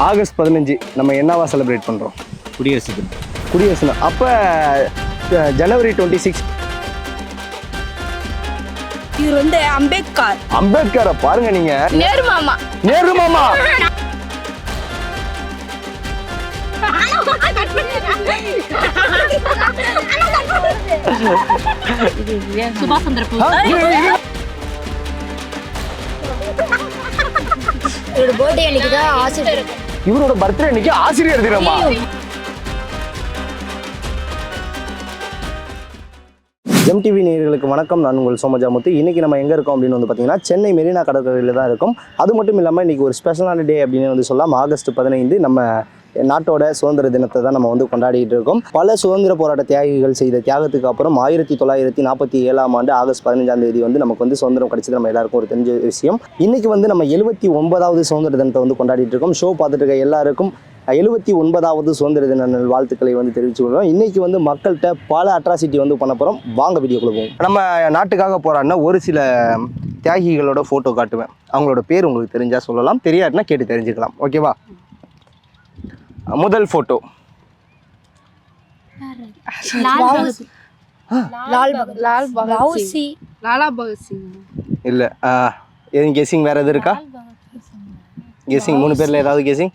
August 15 நம்ம என்னவா celebrate பண்ணுறோம்? குடியரசு தினம். குடியரசு தினம். அப்போ ஜனவரி 26 இவர் வந்து அம்பேத்கர். அம்பேத்கரை பாருங்க நீங்க. நேரு மாமா. நேரு மாமா. சுபாஷ் சந்திர போஸ். இவரோட பர்த்டே அன்னைக்கு தான் ஆசிரியர். இவரோட பர்த்டே அன்னைக்கு ஆசிரியர் தினமா? எம்டிவி நேயர்களுக்கு வணக்கம். நான் உங்கள் சோமஜாமுத்து. இன்றைக்கி நம்ம எங்கே இருக்கோம் அப்படின்னு வந்து பார்த்தீங்கன்னா சென்னை மெரினா கடற்கரையில் தான் இருக்கும். அது மட்டும் இல்லாமல் இன்றைக்கி ஒரு ஸ்பெஷலான டே அப்படின்னு வந்து சொல்லலாம். ஆகஸ்ட் 15 நம்ம நாட்டோட சுதந்திர தினத்தை தான் நம்ம வந்து கொண்டாடிட்டு இருக்கோம். பல சுதந்திர போராட்ட தியாகிகள் செய்த தியாகத்துக்கு அப்புறம் 1947ஆம் ஆண்டு ஆகஸ்ட் 15ஆம் தேதி வந்து நமக்கு வந்து சுதந்திரம் கிடைச்சது நம்ம எல்லாருக்கும் ஒரு தெரிஞ்ச விஷயம். இன்றைக்கி வந்து நம்ம 79வது சுதந்திர தினத்தை வந்து கொண்டாடிட்டு இருக்கோம். ஷோ பார்த்துட்டு இருக்க எல்லாருக்கும் 79வது சுதந்திர தின வாழ்த்துக்களை வந்து தெரிவிச்சுக்கிறோம். இன்றைக்கி வந்து மக்கள்கிட்ட பல அட்ராசிட்டி வந்து பண்ண போகிறோம். வாங்க வீடியோக்குள்ள போவோம். நம்ம நாட்டுக்காக போராடின ஒரு சில தியாகிகளோட ஃபோட்டோ காட்டுவேன். அவங்களோட பேர் உங்களுக்கு தெரிஞ்சால் சொல்லலாம், தெரியாதுன்னா கேட்டு தெரிஞ்சுக்கலாம். ஓகேவா? முதல் ஃபோட்டோ இல்லை. எதுவும் கெஸிங் வேறு எது இருக்கா? கெஸிங் 3 பேரில் ஏதாவது கெஸிங்?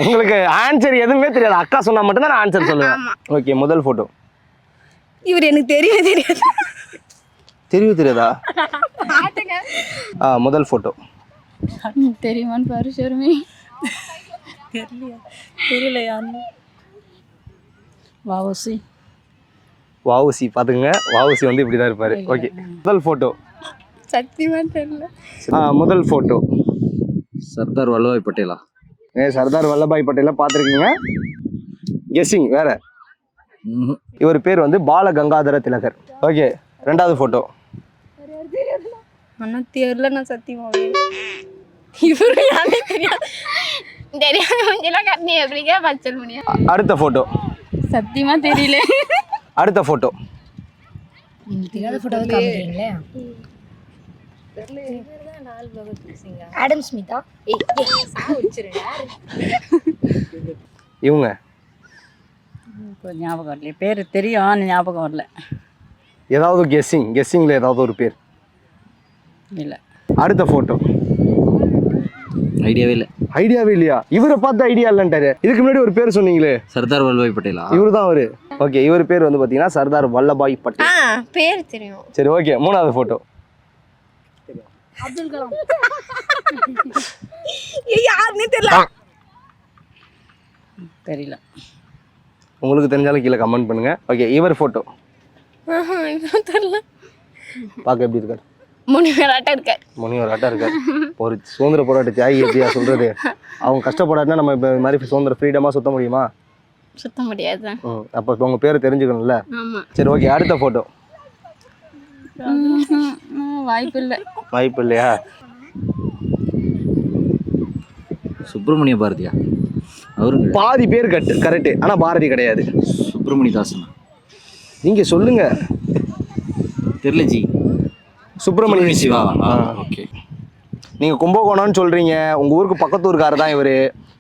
உங்களுக்கு ஆன்சர் எதுவுமே தெரியாது. அக்கா சொன்னா மட்டும்தான் நான் ஆன்சர் சொல்லுவேன். ஓகே, முதல் ஃபோட்டோ. இவர் எனக்கு தெரியவே தெரியாதா? முதல் ஃபோட்டோ தெரியுமான்னு பாரு ஷர்மி. தெரியல யாருன்னு. வாவுசி பார்த்துங்க. வாவுசி வந்து இப்படி தான் இருப்பார். ஓகே, முதல் ஃபோட்டோ. சத்தியமா தெரியல. முதல் ஃபோட்டோ சர்தார் வல்லபாய் பட்டேலா? சர்தார் வல்லபாய் பட்டேலை பார்த்துருக்கீங்க. கெஸ்ஸிங் வேற. இவர் பேர் வந்து பால கங்காதர திலகர். ஓகே, ரெண்டாவது ஃபோட்டோ. ஆனா தெரியல, நான் சத்தியமாவே. இவரு யாருமே தெரியாது. தெரியாத மூஞ்சிலாம் கண்ணி எப்படிங்க பச்சல் முடியும். அடுத்த ஃபோட்டோ. சத்தியமா தெரியல. அடுத்த ஃபோட்டோ. தெரியாத போட்டோ காமிக்கிறீங்களே. ஆடம் ஸ்மிதா. இவங்க ஞாபகம் வரல. பேர் தெரியும், ஞாபகம் வரல. ஏதாவது கெஸ்ஸிங்கில் ஏதாவது ஒரு பேர் இல்லை. அடுத்த ஃபோட்டோ. ஐடியாவே இல்லையா? இவரை பார்த்து ஐடியா இல்லைன்ட்டாரு. இதுக்கு முன்னாடி ஒரு பேர் சொன்னீங்களே, சர்தார் வல்லபாய் பட்டேலா? இவரு தான் அவரு. ஓகே, இவர் பேர் வந்து பார்த்தீங்கன்னா சர்தார் வல்லபாய் பட்டேல். பேர் தெரியும். சரி, ஓகே. மூணாவது ஃபோட்டோ. அப்துல் கலாம். யாருன்னே தெரியல. தெரியல. உங்களுக்கு தெரிஞ்சாலும் கீழே கமெண்ட் பண்ணுங்க. ஓகே, இவர் ஃபோட்டோ. தெரியல. பார்க்க எப்படி இருக்காரு? முனிவர் ஆட்டம் இருக்காரு. ஒரு சுதந்திர போராட்ட தியாகி எப்படியா சொல்றது? அவங்க கஷ்டப்படாதுன்னா நம்ம இப்போ மாதிரி சுதந்திர ஃப்ரீடமாக சுத்த முடியுமா? சுத்த முடியாது. அப்போ உங்கள் பேரை தெரிஞ்சுக்கணும்ல. சரி, ஓகே. அடுத்த ஃபோட்டோ. வாய்ப்பு இல்லையா? சுப்பிரமணிய பாரதியா? அவரு பாதி பேர் கரெக்டு, ஆனால் பாரதி கிடையாது. சுப்பிரமணிய தாசனா? நீங்கள் சொல்லுங்க. தெரியல ஜி. சுப்பிரமணிய சிவா. ஓகே. நீங்கள் கும்பகோணம்னு சொல்கிறீங்க. உங்கள் ஊருக்கு பக்கத்து ஊருக்காரர் தான் இவர்.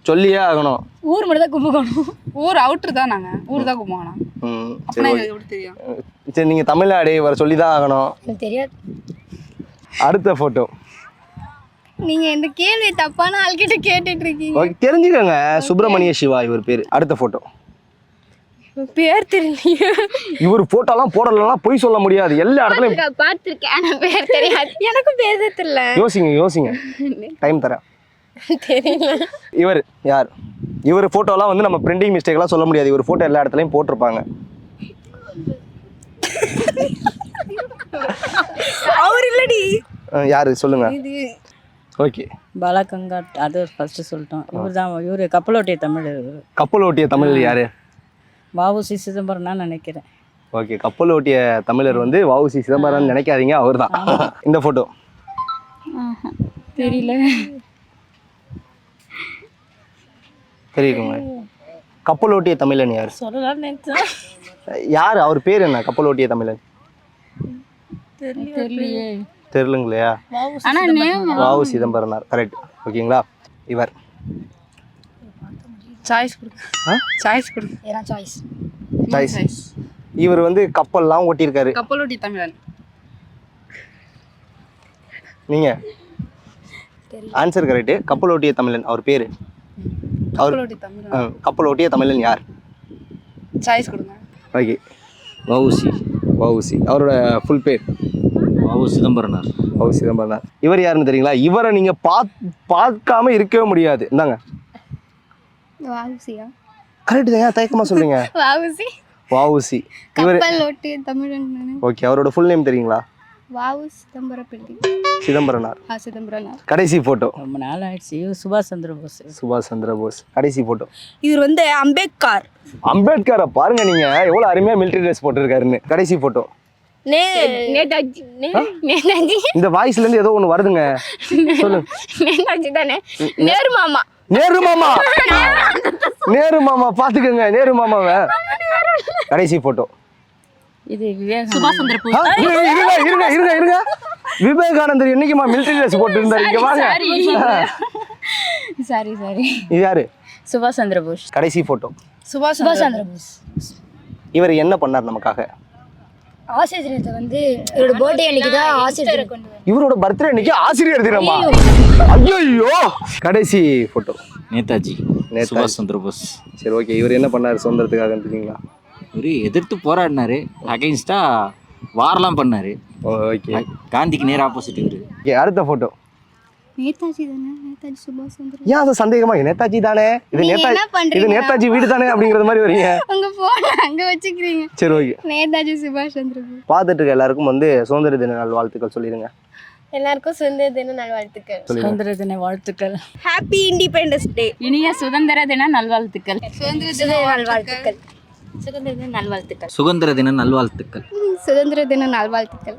சொல்லியே ஆகணும். ஊர் மட்டும் தான் கும்பகோணம். ஊர் அவுட்ரு தான். நாங்கள் ஊர் தான் கும்பகோணம். தெரியும். சரி, நீங்கள் தமிழ்நாடு இவரை சொல்லி தான் ஆகணும். தெரியாது. அடுத்த ஃபோட்டோ. நீங்கள் இந்த கேள்வி தப்பான ஆள்கிட்ட கேட்டுட்டு இருக்கீங்க. தெரிஞ்சுக்கோங்க. சுப்பிரமணிய சிவா இவர் பேர். அடுத்த ஃபோட்டோ. பேர் தெரியல. இவர் போட்டோலாம் போடலாம் போய் சொல்ல முடியாது. எல்லா இடத்துலையும் பார்த்துருக்கேன், ஆனால் பேர் தெரியாது. எனக்கும் பேர் தெரியல. யோசிங்க. டைம் தரேன். தெரியல. இவர் யார்? இவர் ஃபோட்டோலாம் வந்து நம்ம பிரிண்டிங் மிஸ்டேக்லாம் சொல்ல முடியாது. இவர் ஃபோட்டோ எல்லா இடத்துலையும் போட்டிருப்பாங்க. அவர் இல்லடி. யாரு சொல்லுங்க. ஓகே, பாலகங்காட். அது ஃபர்ஸ்ட் சொல்லிட்டோம். இவர் கப்பலோட்டிய தமிழ். கப்பல் ஓட்டிய தமிழ் யாரு? வஉசி சிதம்பரம் நான் நினைக்கிறேன். ஓகே, கப்பல் ஓட்டிய தமிழர் வந்து வஉசி சிதம்பரம் நினைக்காதீங்க, அவர் தான். இந்த ஃபோட்டோ தெரியல. தெரியுங்க. கப்பல் ஓட்டிய தமிழன் யார்? சொல்லலாம் நினைச்சேன். யார்? அவர் பேர் என்ன? கப்பல் ஓட்டிய தமிழன் தெரியலுங்களையா? ஆனா நேம் வாவு சிதம்பரனார் கரெக்ட். ஓகேங்களா? இவர் சாய்ஸ் கொடுங்க. சாய்ஸ் கொடுங்க. ஏன்னா சாய்ஸ். சாய்ஸ். இவர் வந்து கப்பல்லாம் ஓட்டியிருக்காரு. கப்பலோட்டி தமிழன். நீங்க ஆன்சர் கரெக்ட். கப்பல் ஓட்டிய தமிழன் அவர் பேரு. அவர் கப்பலோட்டி தமிழன். கப்பல் ஓட்டிய தமிழன் யார்? சாய்ஸ் கொடுங்க. ஓகே. வவுசி. வவுசி. அவரோட ஃபுல் பேர் வாவு சிதம்பரனார். வாவு சிதம்பரனார். இவர் யாருன்னு தெரியுங்களா? இவரை நீங்க பார்க்காம இருக்கவே முடியாது. இந்தாங்க. வாவுசியா? கரெக்ட் தாங்க. தயக்கமா சொல்றீங்க. வாவுசி. வவுசி. இவர் கப்பலோட்டி தமிழன் தானே. ஓகே. அவரோட ஃபுல் நேம் தெரியுங்களா? வாவு சிதம்பரப்பிள்ளை. சிதம்பரனார். சிதம்பரனார். கடைசி போட்டோ. ரொம்ப நாள் ஆயிடுச்சு. இவர் சுபாஷ் சந்திர போஸ். சுபாஷ் சந்திர போஸ். கடைசி போட்டோ. இவர் வந்து அம்பேத்கர். அம்பேத்கரை பாருங்க நீங்க எவ்வளவு அருமையா மிலிட்டரி ட்ரெஸ் போட்டிருக்காருன்னு. கடைசி போட்டோ. நேதாஜி. நேதாஜி. இந்த வாய்ஸ்ல இருந்து ஏதோ ஒண்ணு வருதுங்க. சொல்லுங்க. நேதாஜி தானே. நேரு மாமா. நேரு மாமா. நேரு மாமா பாத்துக்கங்க. நேரு மாமாவை. கடைசி போட்டோ. இது விவேக் சுபாஷ் சந்திர போஸ். இருங்க. விவேகானந்தர் என்னைக்குமா மிலிட்டரி ட்ரெஸ் போட்டு இருந்தாரு? இங்க வாங்க. சாரி இது யாரு? சுபாஷ் சந்திர போஸ். கடைசி போட்டோ. சுபாஷ் சந்திர போஸ். இவர் என்ன பண்ணார் நமக்காக? ஆசிரியர் தினத்தை வந்து இவரோட பர்த்டே அன்னைக்கு தான் ஆசிரியர் கொண்டு வந்தார். இவரோட பர்த்டே அன்னைக்கு ஆசிரியர் தினமா? ஐயோ. கடைசி போட்டோ. நேதாஜி. சுபாஷ் சந்திர போஸ். சரி ஓகே. இவர் என்ன பண்ணாரு சுதந்திரத்துக்காக தெரியுங்களா? இவர் எதிர்த்து போராடினாரு. அகைன்ஸ்டா வார்லாம் பண்ணாரு. ஓகே. காந்திக்கு நேர் ஆப்போசிட் இவரு. ஓகே. அடுத்த போட்டோ. நேதாஜி தானே. நேதாஜி சுபாஷ் சந்திர. ஏன் அது சந்தேகமா? நேதாஜி தானே இது. இது நேதாஜி வீடு தானே அப்படிங்கறது மாதிரி வரீங்க. உங்க போன் அங்க வச்சுக்கிறீங்க. சரி ஓகே. நேதாஜி சுபாஷ் சந்திர போஸ். பார்த்துட்டு இருக்க எல்லாருக்கும் வந்து சுதந்திர தின நாள் வாழ்த்துக்கள் சொல்லிடுங்க. எல்லாருக்கும் சுதந்திர தின நல்வாழ்த்துக்கள். சுதந்திர தின வாழ்த்துக்கள். Happy independence day. இனிய சுதந்திர தின நல்வாழ்த்துக்கள். சுதந்திர நல்வாழ்த்துக்கள். சுதந்திர தின நல்வாழ்த்துக்கள். சுதந்திர தின நல்வாழ்த்துக்கள். சுதந்திர தின நல்வாழ்த்துக்கள்.